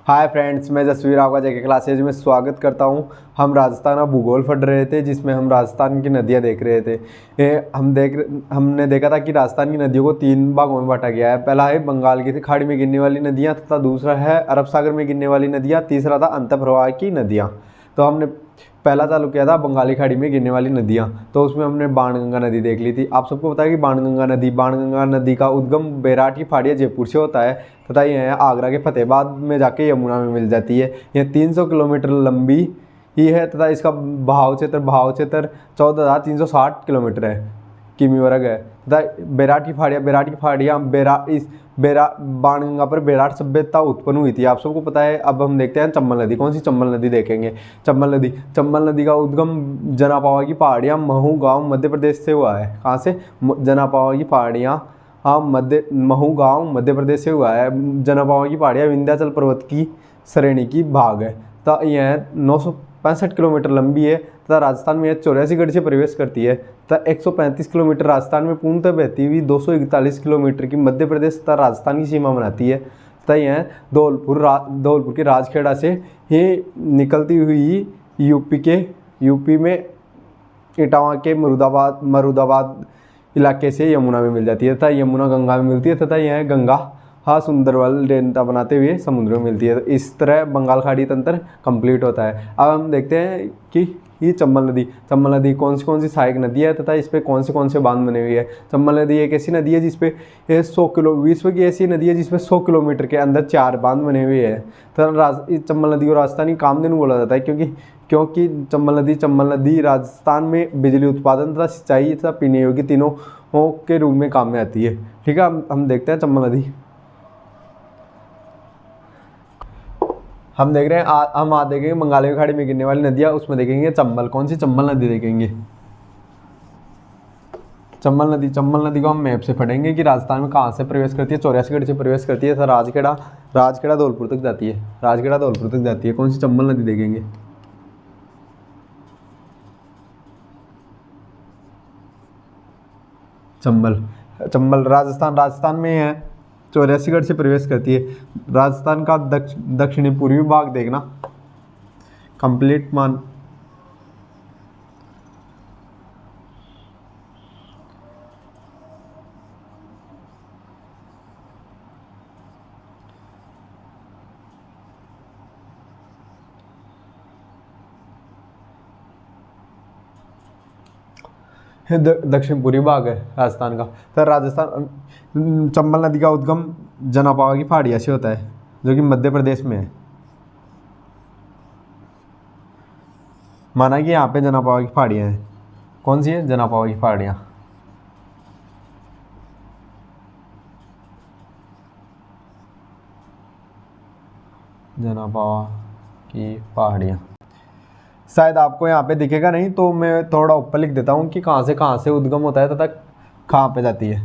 Hi friends, मैं जसवीर आपका जेके classes में स्वागत करता हूं। हम राजस्थान का भूगोल पढ़ रहे थे जिसमें हम राजस्थान की नदियां देख रहे थे। हमने देखा था कि राजस्थान की नदियों को 3 भागों में बांटा गया है। पहला है बंगाल की खाड़ी में गिरने वाली नदियां तथा दूसरा है अरब सागर में गिरने वाली नदियां, तीसरा था अंतःप्रवाह की नदियाँ। तो हमने पहला चालू किया था बंगाली खाड़ी में गिरने वाली नदियाँ, तो उसमें हमने बाणगंगा नदी देख ली थी। आप सबको पता है कि बाणगंगा नदी का उद्गम बैराट की फाड़िया जयपुर से होता है तथा यह आगरा के फतेहाबाद में जाके यमुना में मिल जाती है। यह 300 किलोमीटर लंबी ही है तथा इसका भाव क्षेत्र 14,360 किलोमीटर है, किमी वर्ग है तथा बैराट की फाड़ियाँ बाणगंगा पर बैराट सभ्यता उत्पन्न हुई थी। आप सबको पता है। अब हम देखते हैं चंबल नदी। कौन सी चंबल नदी देखेंगे? चंबल नदी का उद्गम जनापावा की पहाड़ियाँ महू गांव मध्य प्रदेश से हुआ है। कहाँ से? जनापावा की पहाड़ियाँ महू गांव मध्य प्रदेश से हुआ है। जनापावा की पहाड़ियाँ विंध्याचल पर्वत की श्रेणी की भाग है तथा यह 965 किलोमीटर लंबी है तथा राजस्थान में यह 84 गढ़ से प्रवेश करती है तथा 135 किलोमीटर राजस्थान में पूर्णतः बहती हुई 241 किलोमीटर की मध्य प्रदेश तथा राजस्थान की सीमा बनाती है तथा यह धौलपुर के राजखेड़ा से ही निकलती हुई यूपी में इटावा के मरुदाबाद इलाके से यमुना में मिल जाती है तथा यमुना गंगा में मिलती है तथा यह गंगा सुंदरबल डेल्टा बनाते हुए समुद्र में मिलती है। तो इस तरह बंगाल खाड़ी तंत्र कंप्लीट होता है। अब हम देखते हैं कि ये चंबल नदी कौन सी सहायक नदी है तथा इस पर कौन से बांध बने हुए हैं। चंबल नदी एक ऐसी नदी है जिसपे विश्व की ऐसी नदी है जिसमें 100 किलोमीटर के अंदर 4 बांध बने हुए हैं। तथा चंबल नदी को राजस्थानी कामधेनु बोला जाता है क्योंकि चंबल नदी राजस्थान में बिजली उत्पादन तथा सिंचाई तथा पीने योग्य तीनों के रूप में काम में आती है। ठीक है, हम देखते हैं चंबल नदी। हम देख रहे हैं हम आज देखेंगे बंगाल की खाड़ी में गिरने वाली नदियाँ, उसमें देखेंगे चंबल। कौन सी चंबल नदी देखेंगे? चंबल नदी को हम मैप से पढ़ेंगे कि राजस्थान में कहाँ से प्रवेश करती है। 84 से प्रवेश करती है। राजखेड़ा धौलपुर तक जाती है। कौन सी चंबल नदी देखेंगे? चंबल राजस्थान में है। 84 से प्रवेश करती है। राजस्थान का दक्षिणी पूर्वी भाग देखना कंप्लीट मान दक्षिण पूर्वी भाग है राजस्थान का। तो चंबल नदी का उद्गम जनापावा की पहाड़िया से होता है जो कि मध्य प्रदेश में है। माना कि यहाँ पे जनापावा की पहाड़ियाँ हैं। कौन सी है? जनापावा की पहाड़ियाँ। जनापावा की पहाड़ियाँ शायद आपको यहाँ पे दिखेगा नहीं, तो मैं थोड़ा ऊपर लिख देता हूँ कि कहाँ से उद्गम होता है तथा कहाँ पे जाती है।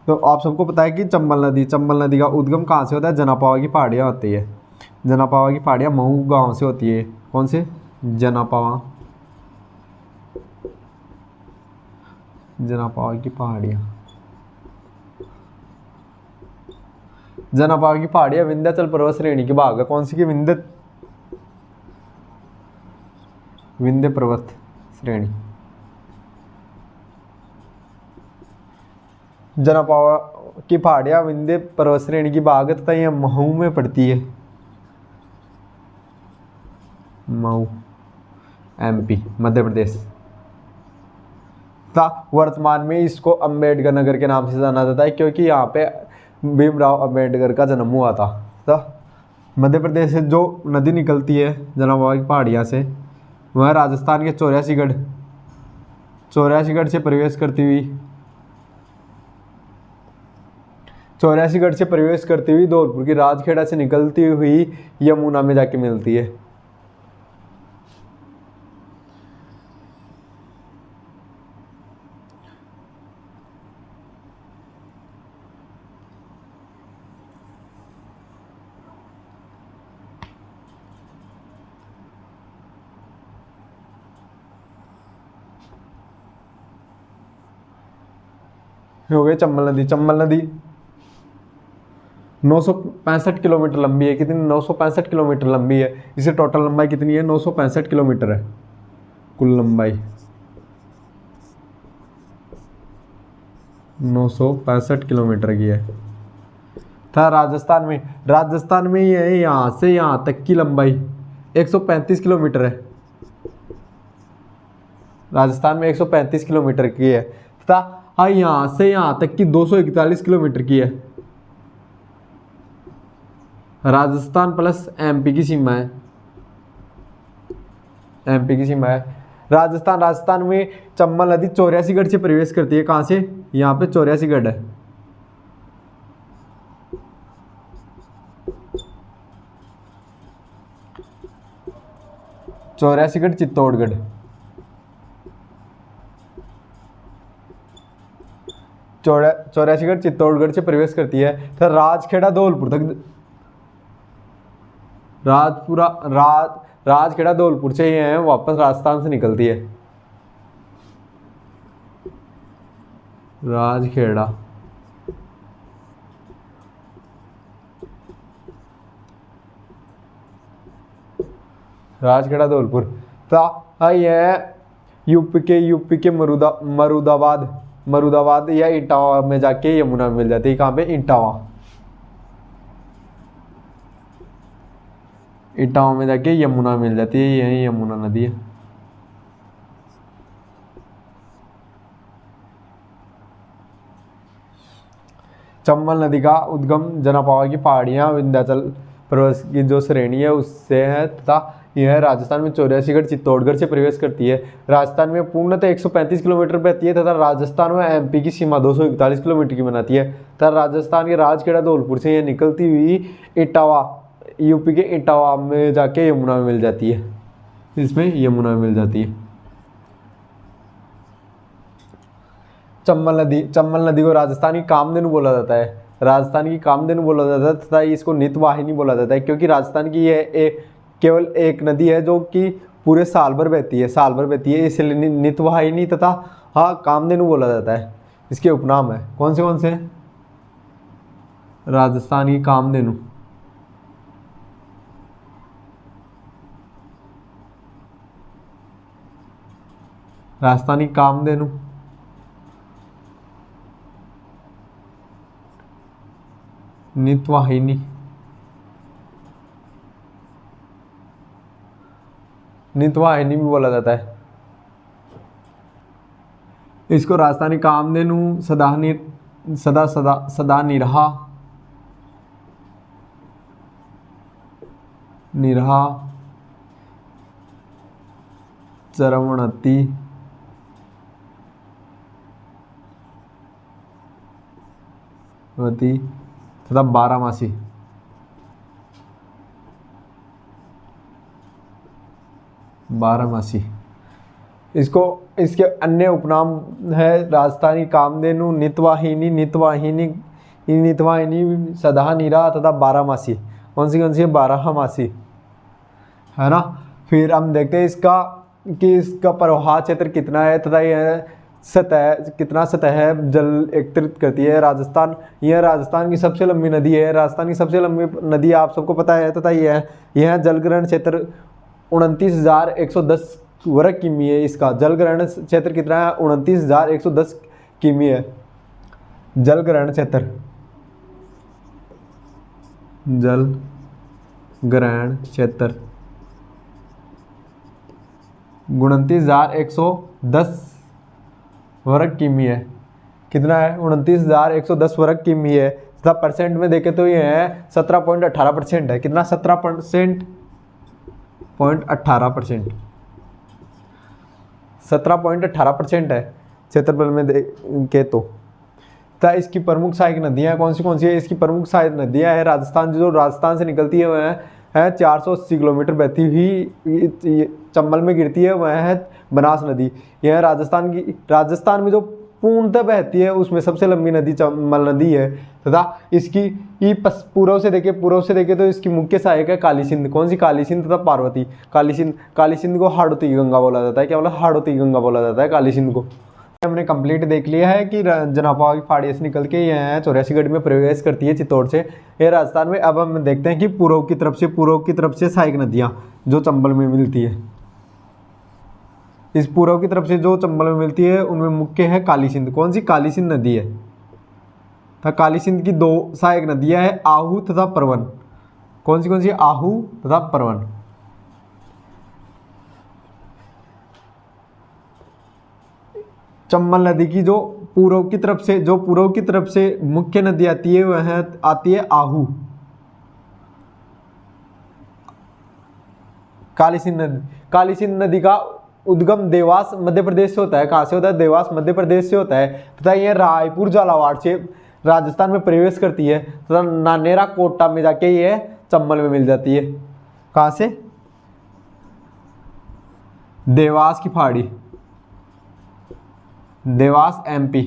तो आप सबको पता है कि चंबल नदी का उद्गम कहाँ से होता है? जनापावा की पहाड़ियाँ होती है। जनापावा की पहाड़ियाँ महू गांव से होती है। कौन से? जनापावा की पहाड़ियाँ। जनापावा की पहाड़ियाँ विंध्याचल पर्वत श्रेणी की भाग है। कौन सी की? विंध्य पर्वत श्रेणी। जनापावा की पहाड़ियाँ विंध्य पर्वत श्रेणी की भाग है तथा यह महू में पड़ती है। महू MP मध्य प्रदेश। वर्तमान में इसको अम्बेडकर नगर के नाम से जाना जाता है क्योंकि यहाँ पे भीमराव अम्बेडकर का जन्म हुआ था। तो मध्य प्रदेश से जो नदी निकलती है जनापावा की पहाड़ियाँ से, वह राजस्थान के 84 से प्रवेश करती हुई धौलपुर की राजखेड़ा से निकलती हुई यमुना में जाके मिलती है। हो गई चंबल नदी। 965 किलोमीटर लंबी है। कितनी? 965 किलोमीटर लंबी है। इसे टोटल लंबाई कितनी है? 965 किलोमीटर है कुल लंबाई। 965 किलोमीटर की है। था राजस्थान में ही है, यहाँ से यहाँ तक की लंबाई 135 किलोमीटर है। राजस्थान में 135 किलोमीटर की है तथा हाँ यहाँ से यहाँ तक की 241 किलोमीटर की है। राजस्थान प्लस एमपी की सीमा है, एमपी की सीमा है। राजस्थान में चंबल नदी 84गढ़ से प्रवेश करती है। कहाँ से? यहाँ पे 84गढ़ है। चौरासीगढ़ चित्तौड़गढ़, चौरासीगढ़ चित्तौड़गढ़ से प्रवेश करती है। तो राजखेड़ा धौलपुर तक, राजखेड़ा धौलपुर से ये है वापस राजस्थान से निकलती है। राजखेड़ा धौलपुर था यह यूपी के मरुदाबाद या इटावा में जाके यमुना में मिल जाती है। कहाँ पे? इटावा में जाके यमुना मिल जाती है। यही यमुना नदी है। चंबल नदी का उद्गम जनापावा की पहाड़ियाँ विंध्याचल पर्वत की जो श्रेणी है उससे है तथा यह राजस्थान में 84गढ़ चित्तौड़गढ़ से प्रवेश करती है। राजस्थान में पूर्णतः 135 किलोमीटर बहती है तथा राजस्थान में एमपी की सीमा 241 किलोमीटर की बनाती है तथा राजस्थान के राजखेड़ा धौलपुर से यह निकलती हुई इटावा, यूपी के इटावा में जाके यमुना में मिल जाती है। इसमें यमुना में मिल जाती है। चंबल नदी को राजस्थान की कामधेनु बोला जाता है। राजस्थान की कामधेनु बोला जाता है तथा इसको नितवाहिनी बोला जाता है क्योंकि राजस्थान की यह केवल एक नदी है जो कि पूरे साल भर बहती है, इसलिए नितवाहिनी तथा कामधेनु बोला जाता है। इसके उपनाम है कौन से? राजस्थान की कामधेनु, राजस्थानी कामधेनु, नितवाहिनी, नितवाहिनी भी बोला जाता है। इसको राजस्थानी कामधेनु, सदा निरहा, चरवणती, तथा बारहमासी। इसके अन्य उपनाम है राजस्थानी कामधेनु, नितवाहिनी, सदानीरा तथा बारहमासी। कौन सी है? बारहमासी है ना। फिर हम देखते हैं इसका प्रवाह क्षेत्र कितना है तथा यह सतह जल एकत्रित करती है। यह राजस्थान की सबसे लंबी नदी है। राजस्थान की सबसे लंबी नदी आप सबको पता है तथा यह जलग्रहण क्षेत्र 29,110 वर्ग किमी है। इसका जलग्रहण क्षेत्र कितना है? 29,110 किमी है जलग्रहण क्षेत्र। जलग्रहण क्षेत्र 29,110 वर्ग किमी है। कितना है? 29,110 वर्ग किमी है तथा परसेंट में देखें तो ये है 17.18% है। कितना? 17.18%, 17.18% है क्षेत्रफल में देखें तो। तथा इसकी प्रमुख सहायक नदियाँ कौन सी है? इसकी प्रमुख सहायक नदियाँ है राजस्थान से निकलती है वह है 480 किलोमीटर बहती हुई चंबल में गिरती है, वह है बनास नदी। यह राजस्थान में जो पूर्णतः बहती है उसमें सबसे लंबी नदी चंबल नदी है तथा इसकी पूर्व से देखे तो इसकी मुख्य सहायक है कालीसिंध। कौन सी? कालीसिंध तथा पार्वती। कालीसिंध को हाड़ौती गंगा बोला जाता है। क्या बोला? हाड़ौती गंगा बोला जाता है कालीसिंध को। हमने कंप्लीट देख लिया है कि जनापावा की पहाड़ी से निकल के ये चौरासीगढ़ में प्रवेश करती है चित्तौड़ से, ये राजस्थान में। अब हम देखते हैं कि पूर्व की तरफ से सहायक नदियाँ जो चंबल में मिलती है। इस पूर्व की तरफ से जो चंबल में मिलती है उनमें मुख्य है काली सिंध। कौन सी? काली सिंध नदी है। तो काली सिंध की दो सहायक नदियाँ हैं, आहू तथा परवन। कौन सी? आहू तथा परवन। चंबल नदी की जो पूर्व की तरफ से मुख्य नदी आती है वह आती है आहू। काली सिंध नदी का उद्गम देवास मध्य प्रदेश से होता है। कहाँ से होता है? देवास मध्य प्रदेश से होता है तथा यह रायपुर झालावाड़ से राजस्थान में प्रवेश करती है तथा नानेरा कोटा में जाके यह चंबल में मिल जाती है। कहाँ से? देवास की पहाड़ी, देवास एमपी।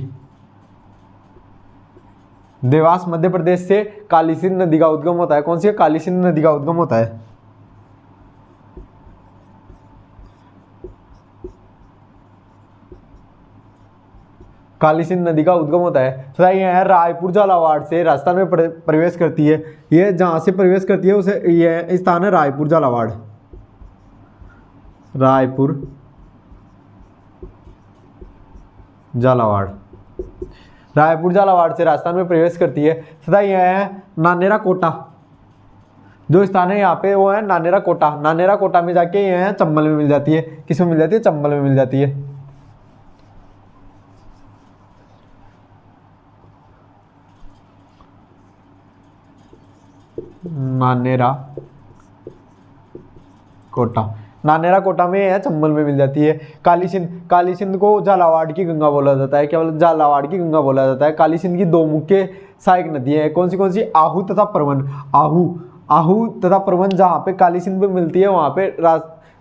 देवास मध्य प्रदेश से काली सिंध नदी का उद्गम होता है। कौन सी? काली सिंध नदी का उद्गम होता है। काली सिंध नदी का उद्गम होता है तथा यह रायपुर झालावाड़ से राजस्थान में प्रवेश करती है। यह जहां से प्रवेश करती है उसे यह स्थान है रायपुर झालावाड़। रायपुर झालावाड़, रायपुर झालावाड़ से राजस्थान में प्रवेश करती है तथा यह है नानेरा कोटा। जो स्थान है यहाँ पे वो है नानेरा कोटा। नानेरा कोटा में जाके यह चंबल में मिल जाती है। किसमें मिल जाती है? चंबल में मिल जाती है। नानेरा कोटा में है, चंबल में मिल जाती है। काली सिंध को झालावाड़ की गंगा बोला जाता है। क्या बोला? झालावाड़ की गंगा बोला जाता है। काली सिंध की दो मुख्य सहायक नदियां हैं। कौन सी? आहू तथा परवन। आहू तथा परवन जहाँ पे काली सिंध में मिलती है वहाँ पे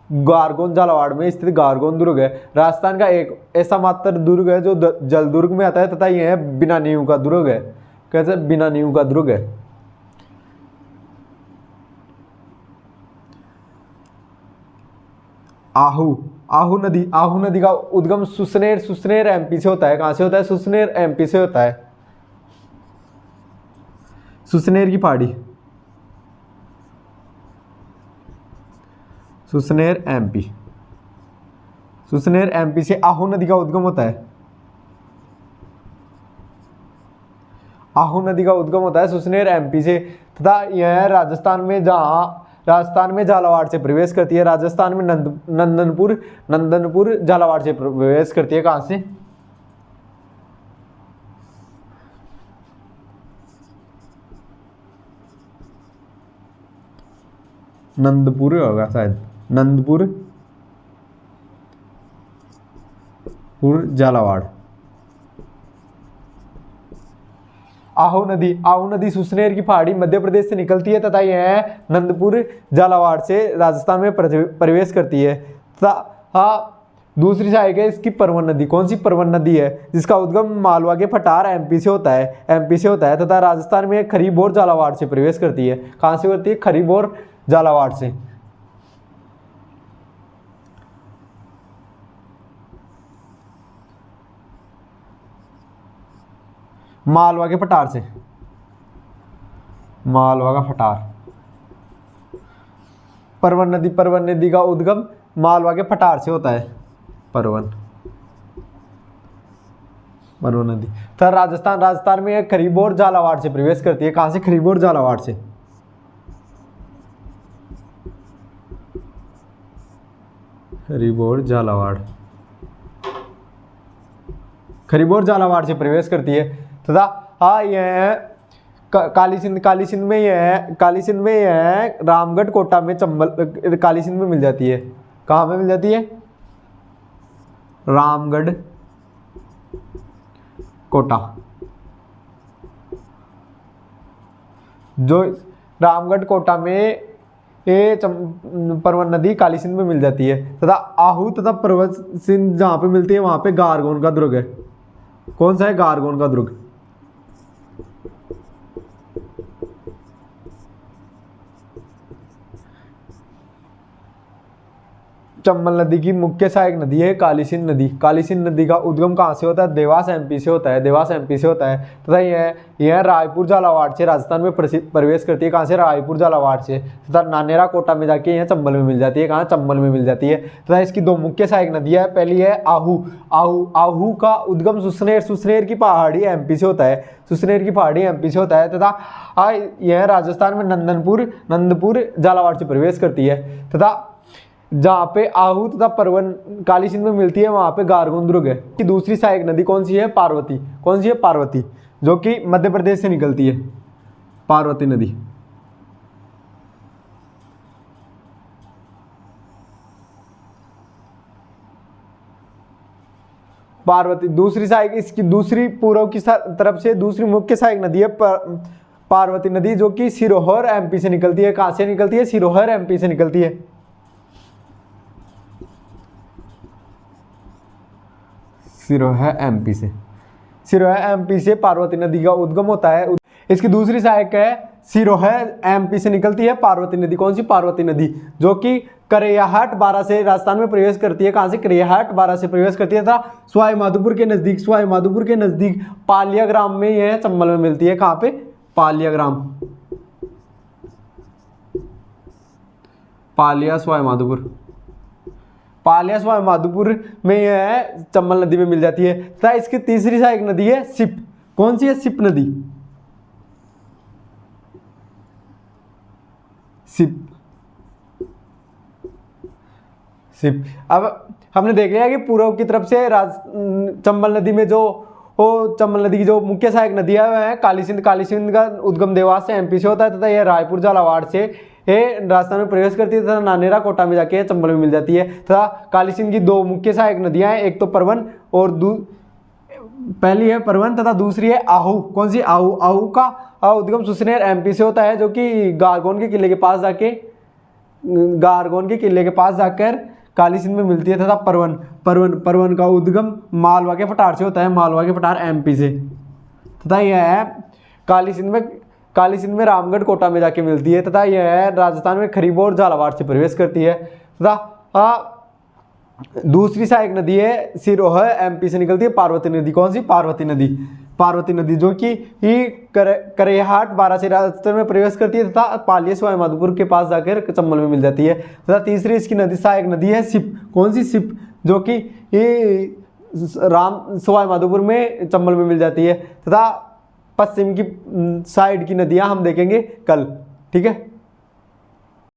गारगोन झालावाड़ में स्थित गारगोन दुर्ग है। राजस्थान का एक ऐसा मात्र दुर्ग है जो जल दुर्ग में आता है तथा यह बिना नींव का दुर्ग है। कैसे? बिना नींव का दुर्ग है। आहू नदी का उद्गम सुसनेर एमपी से होता है। कहां से होता है? सुसनेर एमपी से होता है। सुसनेर की पहाड़ी, सुसनेर एमपी से आहू नदी का उद्गम होता है। आहू नदी का उद्गम होता है सुसनेर एमपी से तथा यह राजस्थान में झालावाड़ से प्रवेश करती है। राजस्थान में नंदनपुर झालावाड़ से प्रवेश करती है। कहां से? नंदपुर होगा शायद, नंदपुर झालावाड़। आहू नदी सुसनेर की पहाड़ी मध्य प्रदेश से निकलती है तथा यह नंदपुर झालावाड़ से राजस्थान में प्रवेश करती है तथा दूसरी सहायक है इसकी परवन नदी। कौन सी? परवन नदी है जिसका उद्गम मालवा के फटार एमपी से होता है तथा राजस्थान में खरीबोर झालावाड़ से प्रवेश करती है। कहां से करती है? खरीबोर झालावाड़ से। मालवा के फटार से, मालवा का फटार। परवन नदी का उद्गम मालवा के फटार से होता है। परवन नदी तो राजस्थान में खरीबोर झालावाड़ से प्रवेश करती है। कहां से? खरीबोर झालावाड़ से। खरीबोर झालावाड़ से प्रवेश करती है तथा यह काली सिंध में यह रामगढ़ कोटा में चंबल काली सिंध में मिल जाती है। कहाँ में मिल जाती है? रामगढ़ कोटा। जो रामगढ़ कोटा में ये परवन नदी काली सिंध में मिल जाती है तथा आहू तथा परवन सिंध जहाँ पे मिलती है वहाँ पे गारगोन का दुर्ग है। कौन सा है? गारगोन का दुर्ग। चंबल नदी की मुख्य सहायक नदी है कालीसिंध नदी। कालीसिंध नदी का उद्गम कहाँ से होता है? देवास एमपी से होता है, देवास एमपी से होता है तथा यह रायपुर झालावाड़ से राजस्थान में प्रवेश करती है। कहाँ से? रायपुर झालावाड़ से, तथा नानेरा कोटा में जाके यह चंबल में मिल जाती है। कहाँ? चंबल में मिल जाती है। तथा इसकी दो मुख्य सहायक नदियाँ है, पहली है आहू। आहू का उद्गम सुसनेर की पहाड़ी एमपी से होता है, सुसनेर की पहाड़ी एमपी से होता है तथा यह राजस्थान में नंदपुर झालावाड़ से प्रवेश करती है। तथा जहाँ पे आहू तथा परवन कालीसिंध में मिलती है वहाँ पे गारगोंद्रुग है। कि दूसरी सहायक नदी कौन सी है? पार्वती। कौन सी है? पार्वती, जो कि मध्य प्रदेश से निकलती है, पार्वती नदी। पार्वती दूसरी सहायक, इसकी दूसरी पूर्व की तरफ से दूसरी मुख्य सहायक नदी है पार्वती नदी, जो कि सिरोहर एमपी से निकलती है। कहाँ से निकलती है? सिरोहर एमपी से निकलती है। सिरोहा एमपी से, सिरोहा एमपी से पार्वती नदी का उद्गम होता है। इसकी दूसरी सहायक है सिरोहा एमपी से निकलती है पार्वती नदी। कौन सी? पार्वती नदी, जो कि करैयाहाट बारा से राजस्थान में प्रवेश करती है। कहाँ से? करैयाहाट बारा से प्रवेश करती है तथा सवाई माधोपुर के नजदीक पालिया ग्राम में यह चंबल में मिलती है। कहाँ पे? पालिया ग्राम, पालिया सवाई माधोपुर में यह चंबल नदी में मिल जाती है। तथा इसकी तीसरी सहायक नदी है सिप। कौन सी है? सिप नदी, सिप। अब हमने देख लिया कि पूर्व की तरफ से चंबल नदी में चंबल नदी की जो मुख्य सहायक नदी है वह है कालीसिंध। कालीसिंध का उद्गम देवास से एमपी से होता है तथा यह रायपुर झालावाड़ से राजस्थान में प्रवेश करती है तथा नानेरा कोटा में जाके चंबल में मिल जाती है। तथा कालीसिंध की दो मुख्य सहायक नदियां हैं, एक तो परवन और पहली है परवन तथा दूसरी है आहू। कौन सी? आहू। आहू का उद्गम सुसनेर एमपी से होता है, जो कि गारगोन के किले के पास जाकर कालीसिंध में मिलती है। तथा परवन का उद्गम मालवा के पठार से होता है, मालवा के पठार एमपी से। तथा यह है कालीसिंध में रामगढ़ कोटा में जाके मिलती है। तथा यह राजस्थान में खरीबो और झालावाड़ से प्रवेश करती है। तथा दूसरी सहायक नदी है सिरोहा एमपी से निकलती है पार्वती नदी। कौन सी? पार्वती नदी, जो कि करैयाहाट बारा से राजस्थान में प्रवेश करती है तथा पालिया सवाई माधोपुर के पास जाकर चंबल में मिल जाती है। तथा तीसरी इसकी सहायक नदी है सिप। कौन सी? सिप, जो कि सवाई माधोपुर में चंबल में मिल जाती है। तथा पश्चिम की साइड की नदियां हम देखेंगे कल। ठीक है।